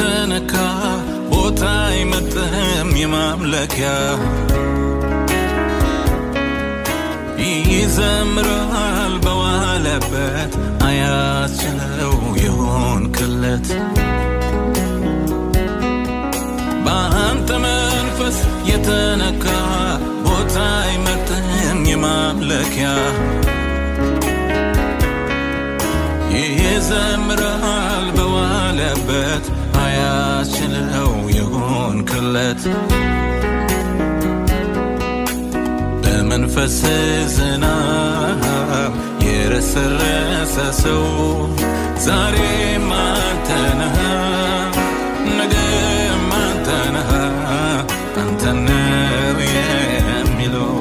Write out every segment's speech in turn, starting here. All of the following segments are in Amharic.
የተነካ ቦታ አይመጥም የማምለኪያ ይዘምራል በዋለበት አያስችለው የሆንክለት በአንተ መንፈስ የተነካ ቦታ አይመጥም የማምለኪያ ይዘምራል በዋለበት አያስችለው የሆንክለት በመንፈስ ዝናብ የረሰረሰ ሰው ዛሬም አንተ ነህ ነገም አንተ ነህ አንተ ነው የሚለው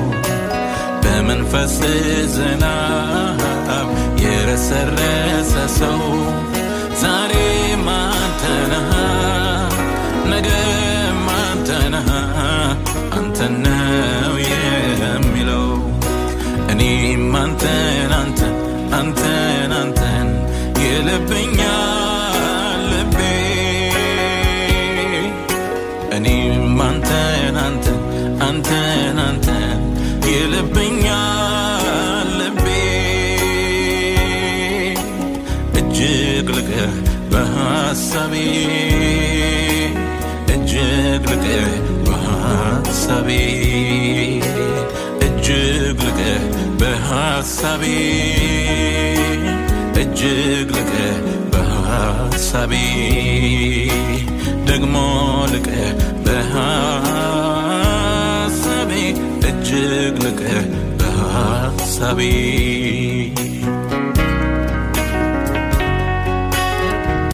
በመንፈስ ዝናብ የረሰረሰ ሰው ዛሬም አንተ ነህ ነገም አንተ ነህ አንተ ነው የሚለው እኔም አንተን አንተን አንተን አንተን ይልብኛል ልቤ እኔም አንተን አንተን አንተን አንተን ይልብኛል ልቤ እጅግ ልቀህ በሐሳቤ እጅግ ልቀህ በሐሳቤ እጅግ ልቀህ በሐሳቤ እጅግ ልቀህ በሐሳቤ ደግሞ ልቀህ በሐሳቤ እጅግ ልቀህ በሐሳቤ